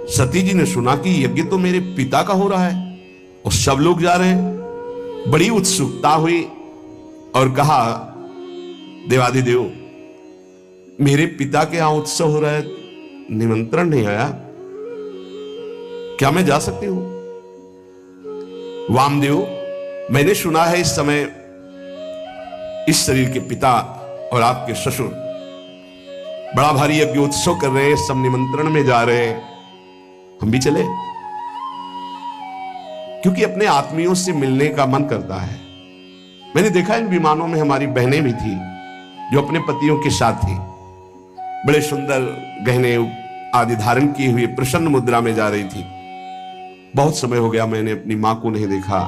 सती जी ने सुना कि यज्ञ तो मेरे पिता का हो रहा है और सब लोग जा रहे हैं। बड़ी उत्सुकता हुई और कहा, देवाधिदेव, मेरे पिता के यहां उत्सव हो रहा है, निमंत्रण नहीं आया, क्या मैं जा सकती हूं? वामदेव, मैंने सुना है इस समय इस शरीर के पिता और आपके ससुर बड़ा भारी यज्ञ उत्सव कर रहे हैं, सब निमंत्रण में जा रहे हैं, हम भी चले? क्योंकि अपने आत्मियों से मिलने का मन करता है। मैंने देखा इन विमानों में हमारी बहनें भी थी जो अपने पतियों के साथ थी, बड़े सुंदर गहने आदि धारण किए हुए प्रसन्न मुद्रा में जा रही थी। बहुत समय हो गया मैंने अपनी मां को नहीं देखा,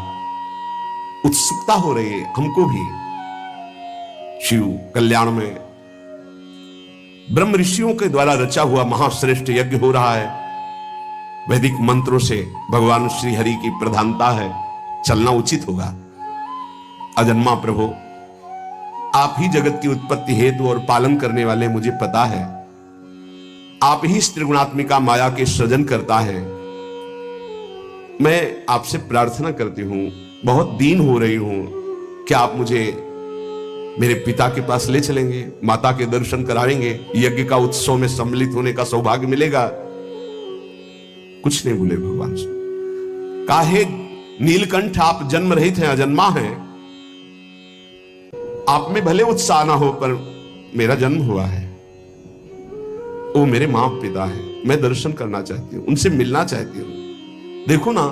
उत्सुकता हो रही है हमको भी। शिव कल्याण में ब्रह्म ऋषियों के द्वारा रचा हुआ महाश्रेष्ठ यज्ञ हो रहा है। वैदिक मंत्रों से भगवान श्री हरि की प्रधानता है, चलना उचित होगा। अजन्मा प्रभु, आप ही जगत की उत्पत्ति हेतु और पालन करने वाले, मुझे पता है आप ही त्रिगुणात्मिका माया के सृजन करता है। मैं आपसे प्रार्थना करती हूं, बहुत दीन हो रही हूं, क्या आप मुझे मेरे पिता के पास ले चलेंगे, माता के दर्शन कराएंगे, यज्ञ का उत्सव में सम्मिलित होने का सौभाग्य मिलेगा? कुछ नहीं बोले भगवान से। काहे नीलकंठ, आप जन्म रहित हैं, अजन्मा हैं, आप में भले उत्साह ना हो पर मेरा जन्म हुआ है, वो मेरे मां पिता है, मैं दर्शन करना चाहती हूं, उनसे मिलना चाहती हूं। देखो ना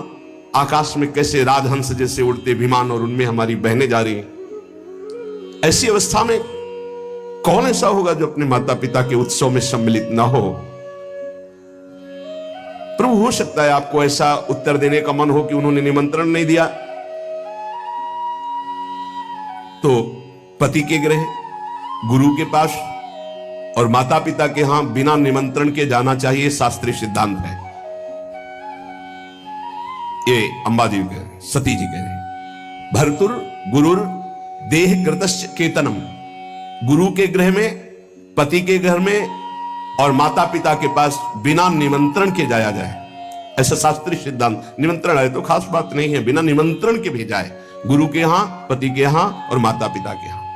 आकाश में कैसे राजहंस जैसे उड़ते विमान और उनमें हमारी बहनें जा रही हैं। ऐसी अवस्था में कौन ऐसा होगा जो अपने माता पिता के उत्सव में सम्मिलित ना हो? प्रभु, हो सकता है आपको ऐसा उत्तर देने का मन हो कि उन्होंने निमंत्रण नहीं दिया, तो पति के गृह, गुरु के पास और माता पिता के यहां बिना निमंत्रण के जाना चाहिए, शास्त्रीय सिद्धांत है। ये अंबा जी कह रहे, सती जी कह रहे, भर्तुर गुरुर देह कृतश्च केतनम, गुरु के गृह में, पति के घर में और माता पिता के पास बिना निमंत्रण के जाया जाए, ऐसा शास्त्रीय सिद्धांत। निमंत्रण है तो खास बात नहीं है, बिना निमंत्रण के भेजा है, गुरु के यहां, पति के यहां और माता पिता के यहां।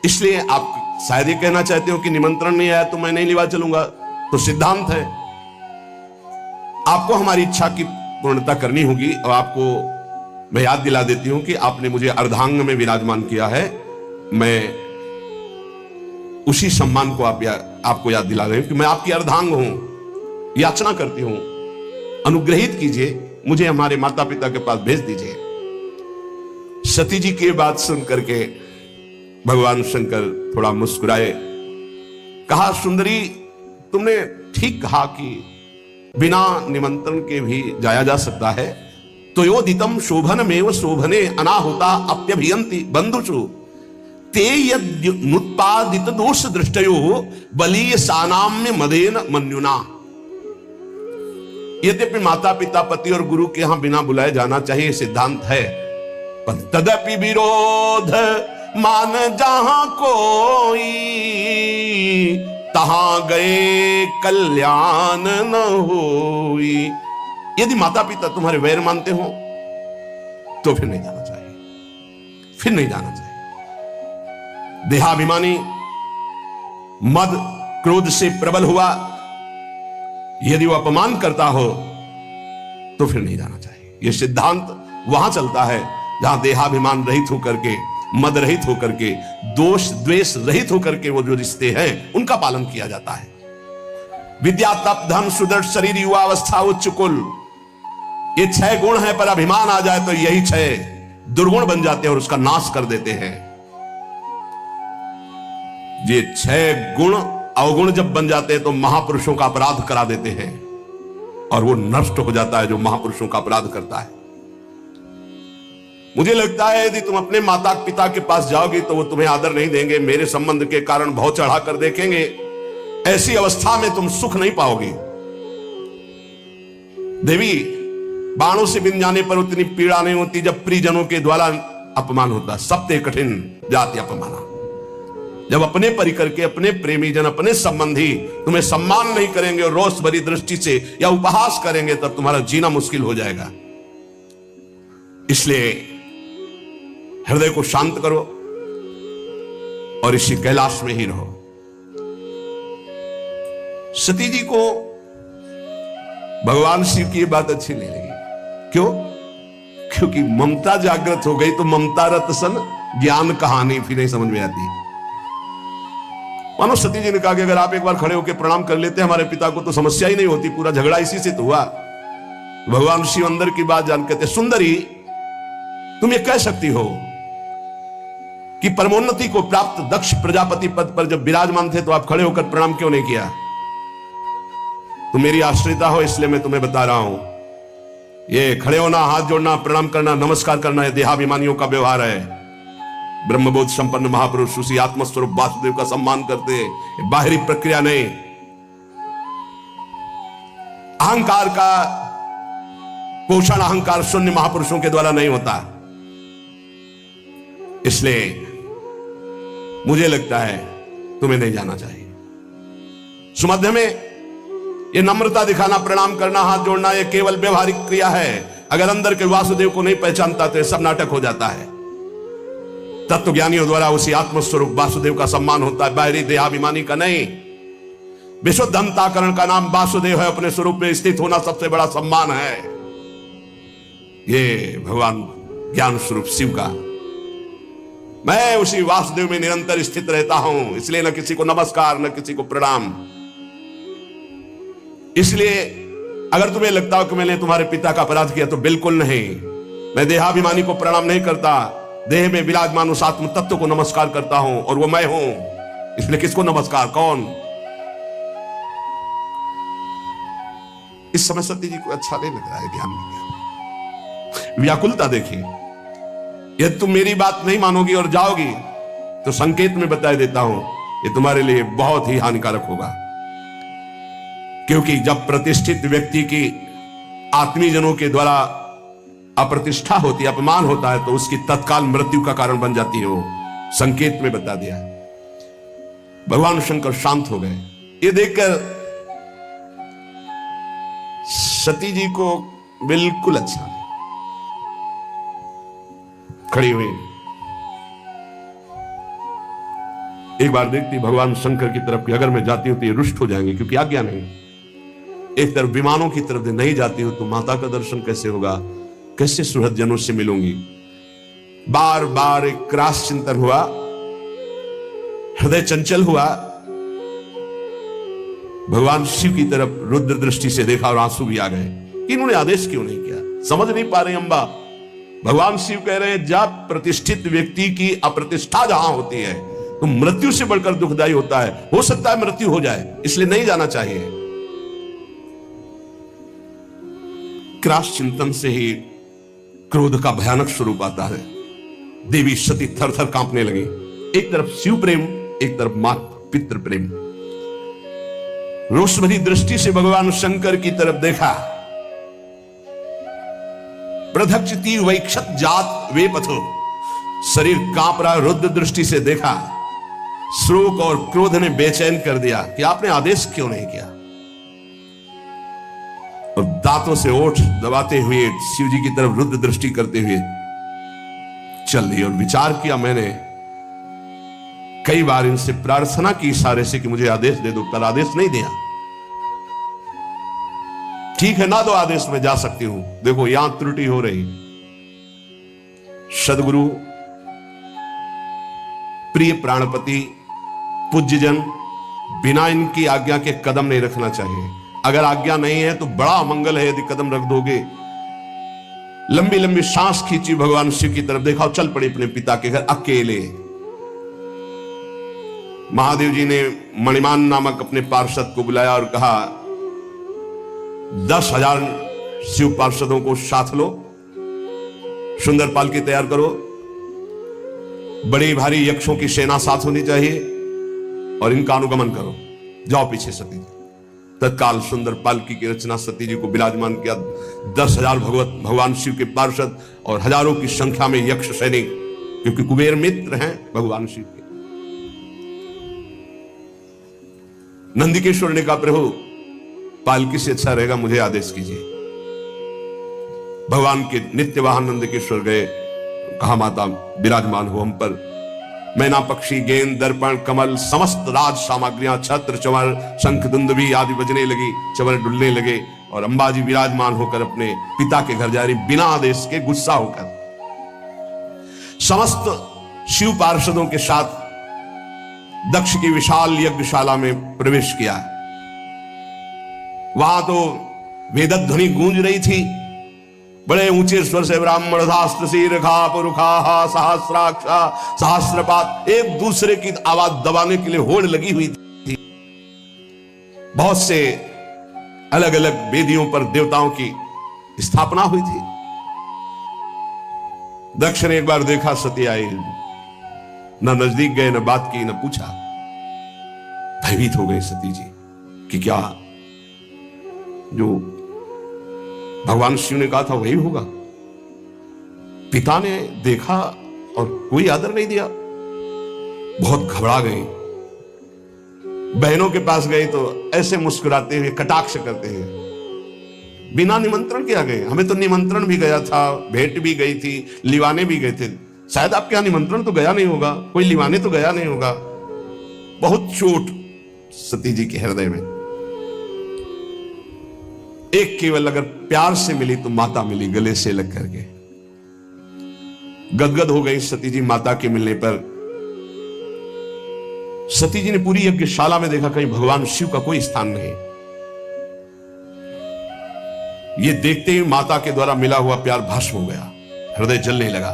इसलिए आप शायद ये कहना चाहते हो कि निमंत्रण नहीं आया तो मैं नहीं लिवा चलूंगा, तो सिद्धांत है, आपको हमारी इच्छा की पूर्णता करनी होगी। और आपको मैं याद दिला देती हूं कि आपने मुझे अर्धांग में विराजमान किया है, मैं उसी सम्मान को आपको याद दिला रहे हूं कि मैं आपकी अर्धांग हूं। याचना करती हूं, अनुग्रहित कीजिए, मुझे हमारे माता पिता के पास भेज दीजिए। सती जी की बात सुन करके भगवान शंकर थोड़ा मुस्कुराए, कहा, सुंदरी, तुमने ठीक कहा कि बिना निमंत्रण के भी जाया जा सकता है। तो योदितम शोभनमेव शोभने अनाहुता अप्यभियंति बंधुषु ते यदुत्पादित दोष दृष्टयो बलीय सानाम्य मदेन मन्युना। यद्यपि माता पिता, पति और गुरु के यहां बिना बुलाए जाना चाहिए, सिद्धांत है, पर तदपि विरोध मान जहां कोई, तहां गए कल्याण न होई। यदि माता पिता तुम्हारे वैर मानते हो तो फिर नहीं जाना चाहिए, फिर नहीं जाना चाहिए। देहाभिमानी मद क्रोध से प्रबल हुआ, यदि वो अपमान करता हो तो फिर नहीं जाना चाहिए। यह सिद्धांत वहां चलता है जहां देहाभिमान रहित होकर के, मद रहित होकर के, दोष द्वेष रहित होकर के वो जो रिश्ते हैं उनका पालन किया जाता है। विद्या, तप, धन, सुदृढ़ शरीर, युवावस्था, उच्च कुल, ये 6 गुण है, पर अभिमान आ जाए तो यही 6 दुर्गुण बन जाते हैं और उसका नाश कर देते हैं। ये 6 गुण अवगुण जब बन जाते हैं तो महापुरुषों का अपराध करा देते हैं और वो नष्ट हो जाता है जो महापुरुषों का अपराध करता है। मुझे लगता है यदि तुम अपने माता पिता के पास जाओगी तो वो तुम्हें आदर नहीं देंगे, मेरे संबंध के कारण बहुत चढ़ा कर देखेंगे। ऐसी अवस्था में तुम सुख नहीं पाओगी। देवी, बाणों से बिन जाने पर उतनी पीड़ा नहीं होती जब प्रियजनों के द्वारा अपमान होता। सप्ते कठिन जाति अपमाना। जब अपने परिकर के, अपने प्रेमी जन, अपने संबंधी तुम्हें सम्मान नहीं करेंगे और रोष भरी दृष्टि से या उपहास करेंगे, तब तुम्हारा जीना मुश्किल हो जाएगा। इसलिए हृदय को शांत करो और इसी कैलाश में ही रहो। सती जी को भगवान शिव की बात अच्छी नहीं लगी। क्यों? क्योंकि ममता जागृत हो गई तो ममता रत सन ज्ञान कहानी फिर नहीं समझ में आती। मानो सती जी ने कहा कि अगर आप एक बार खड़े होकर प्रणाम कर लेते हमारे पिता को तो समस्या ही नहीं होती, पूरा झगड़ा इसी से तो हुआ। भगवान शिव अंदर की बात जान कहते, सुंदरी तुम ये कह सकती हो कि परमोन्नति को प्राप्त दक्ष प्रजापति पद पर जब विराजमान थे तो आप खड़े होकर प्रणाम क्यों नहीं किया? तुम मेरी आश्रिता हो इसलिए मैं तुम्हें बता रहा हूं, ये खड़े होना, हाथ जोड़ना, प्रणाम करना, नमस्कार करना, ये देहाभिमानियों का व्यवहार है। ब्रह्मबोध संपन्न महापुरुष उसी आत्मस्वरूप वासुदेव का सम्मान करते हैं, बाहरी प्रक्रिया नहीं। अहंकार का पोषण अहंकार शून्य महापुरुषों के द्वारा नहीं होता। इसलिए मुझे लगता है तुम्हें नहीं जाना चाहिए। सुमध्य में ये नम्रता दिखाना, प्रणाम करना, हाथ जोड़ना, ये केवल व्यवहारिक क्रिया है। अगर अंदर के वासुदेव को नहीं पहचानता तो ये सब नाटक हो जाता है। तत्वज्ञानियों द्वारा उसी आत्मस्वरूप वासुदेव का सम्मान होता है, बाहरी देहाभिमानी का नहीं। विशुद्ध अंतःकरण का नाम वासुदेव है, अपने स्वरूप में स्थित होना सबसे बड़ा सम्मान है। ये भगवान ज्ञान स्वरूप शिव का, मैं उसी वासुदेव में निरंतर स्थित रहता हूं, इसलिए न किसी को नमस्कार न किसी को प्रणाम। इसलिए अगर तुम्हें लगता हो कि मैंने तुम्हारे पिता का अपराध किया तो बिल्कुल नहीं। मैं देहाभिमानी को प्रणाम नहीं करता, देह में विराजमान उस आत्म तत्व को नमस्कार करता हूं और वो मैं हूं। इसलिए किसको नमस्कार? कौन? इस समय सती जी को अच्छा नहीं लग रहा है ध्यान में। व्याकुलता देखिए। यदि तुम मेरी बात नहीं मानोगी और जाओगी तो संकेत में बता देता हूं ये तुम्हारे लिए बहुत ही हानिकारक होगा। क्योंकि जब प्रतिष्ठित व्यक्ति की आत्मीजनों के द्वारा अप्रतिष्ठा होती, अपमान होता है, तो उसकी तत्काल मृत्यु का कारण बन जाती है। वो संकेत में बता दिया। भगवान शंकर शांत हो गए। ये देखकर सती जी को बिल्कुल अच्छा नहीं। खड़ी हुई एक बार देखती भगवान शंकर की तरफ कि अगर मैं जाती हूं तो ये रुष्ट हो जाएंगे, क्योंकि आज्ञा नहीं। एक तरफ विमानों की तरफ नहीं जाती हूं तो माता का दर्शन कैसे होगा, कैसे सुहृद जनों से मिलूंगी। बार बार एक क्रास चिंतन हुआ, हृदय चंचल हुआ। भगवान शिव की तरफ रुद्र दृष्टि से देखा और आंसू भी आ गए कि इन्होंने आदेश क्यों नहीं किया। समझ नहीं पा रहे अम्बा। भगवान शिव कह रहे हैं जब प्रतिष्ठित व्यक्ति की अप्रतिष्ठा जहां होती है तो मृत्यु से बढ़कर दुखदायी होता है। हो सकता है मृत्यु हो जाए, इसलिए नहीं जाना चाहिए। क्रास चिंतन से ही क्रोध का भयानक स्वरूप आता है। देवी सती थर थर कांपने लगी। एक तरफ शिव प्रेम, एक तरफ मात पितृ प्रेम। रोष भरी दृष्टि से भगवान शंकर की तरफ देखा। प्रधक्षति वैक्षत जात वे पथो, शरीर कांप रहा। रुद्र दृष्टि से देखा। शोक और क्रोध ने बेचैन कर दिया कि आपने आदेश क्यों नहीं किया। और दांतों से ओठ दबाते हुए शिव जी की तरफ रुद्र दृष्टि करते हुए चल रही। और विचार किया मैंने कई बार इनसे प्रार्थना की इशारे से कि मुझे आदेश दे दो, पर आदेश नहीं दिया। ठीक है ना दो आदेश, में जा सकती हूं। देखो यहां त्रुटि हो रही। सदगुरु, प्रिय प्राणपति, पूज्यजन, बिना इनकी आज्ञा के कदम नहीं रखना चाहिए। अगर आज्ञा नहीं है तो बड़ा अमंगल है यदि कदम रख दोगे। लंबी लंबी सांस खींची, भगवान शिव की तरफ देखा और चल पड़े अपने पिता के घर अकेले। महादेव जी ने मणिमान नामक अपने पार्षद को बुलाया और कहा 10,000 शिव पार्षदों को साथ लो, सुंदर पालकी तैयार करो, बड़ी भारी यक्षों की सेना साथ होनी चाहिए और इनका अनुगमन करो। जाओ पीछे सती। तत्काल सुंदर पालकी की रचना सती जी को विराजमान किया। 10,000 भगवान शिव के पार्षद और हजारों की संख्या में यक्ष सैनिक, क्योंकि कुबेर मित्र हैं भगवान शिव के। नंदिकेश्वर ने कहा, प्रभु पालकी से अच्छा रहेगा, मुझे आदेश कीजिए। भगवान के नित्य वाहन नंदिकेश्वर गए, कहा माता विराजमान हो हम पर। मैना पक्षी, गेंद, दर्पण, कमल, समस्त राज सामग्रियां, छत्र, चंवर, शंख, दुंदुभी आदि बजने लगी, चंवर डुलने लगे और अंबाजी विराजमान होकर अपने पिता के घर जा रही, बिना आदेश के, गुस्सा होकर। समस्त शिव पार्षदों के साथ दक्ष की विशाल यज्ञशाला में प्रवेश किया। वहां तो वेदध्वनि गूंज रही थी, बड़े ऊंचे स्वर से ब्राह्मण शास्त्र शीर्षा पुरुखा सहस्राक्षा सहस्रपात, एक दूसरे की आवाज दबाने के लिए होड़ लगी हुई थी। बहुत से अलग अलग वेदियों पर देवताओं की स्थापना हुई थी। दक्ष ने एक बार देखा, सती आई, न नजदीक गए, न बात की, न पूछा। भयभीत हो गई सती जी कि क्या जो भगवान शिव ने कहा था वही होगा। पिता ने देखा और कोई आदर नहीं दिया, बहुत घबरा गई। बहनों के पास गए तो ऐसे मुस्कुराते हुए कटाक्ष करते हैं, बिना निमंत्रण के आ गए। हमें तो निमंत्रण भी गया था, भेंट भी गई थी, लिवाने भी गए थे, शायद आपके यहां निमंत्रण तो गया नहीं होगा, कोई लिवाने तो गया नहीं होगा। बहुत चोट सती जी के हृदय में। एक केवल अगर प्यार से मिली तो माता मिली, गले से लग करके। गदगद हो गई सती जी माता के मिलने पर। सती जी ने पूरी यज्ञशाला में देखा, कहीं भगवान शिव का कोई स्थान नहीं। ये देखते ही माता के द्वारा मिला हुआ प्यार भस्म हो गया, हृदय जलने लगा।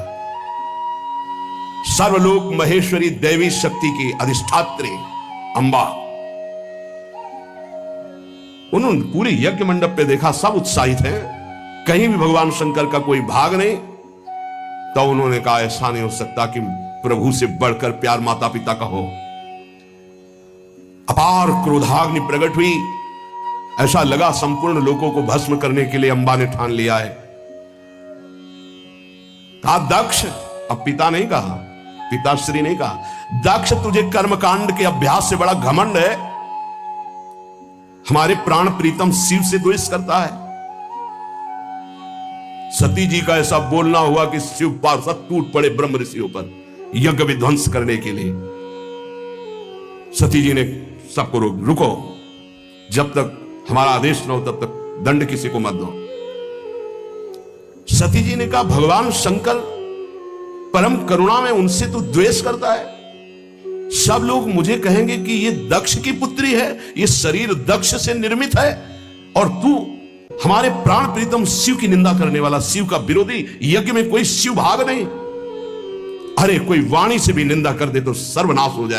सर्वलोक महेश्वरी देवी शक्ति की अधिष्ठात्री अंबा, उन्होंने पूरे यज्ञ मंडप पे देखा, सब उत्साहित हैं, कहीं भी भगवान शंकर का कोई भाग नहीं। तो उन्होंने कहा, ऐसा नहीं हो सकता कि प्रभु से बढ़कर प्यार माता पिता का हो। अपार क्रोधाग्नि प्रकट हुई, ऐसा लगा संपूर्ण लोगों को भस्म करने के लिए अंबा ने ठान लिया है। कहा दक्ष, अब पिता नहीं कहा, पिताश्री नहीं कहा, दक्ष तुझे कर्मकांड के अभ्यास से बड़ा घमंड है, हमारे प्राण प्रीतम शिव से द्वेष करता है। सती जी का ऐसा बोलना हुआ कि शिव पार्षद टूट पड़े ब्रह्म ऋषियों पर यज्ञ विध्वंस करने के लिए। सती जी ने सबको रुको, जब तक हमारा आदेश न हो तब तक दंड किसी को मत दो। सती जी ने कहा, भगवान शंकर परम करुणा में, उनसे तू द्वेष करता है। सब लोग मुझे कहेंगे कि ये दक्ष की पुत्री है, ये शरीर दक्ष से निर्मित है, और तू हमारे प्राण प्रीतम शिव की निंदा करने वाला, शिव का विरोधी, यज्ञ में कोई शिव भाग नहीं। अरे कोई वाणी से भी निंदा कर दे तो सर्वनाश हो जाए।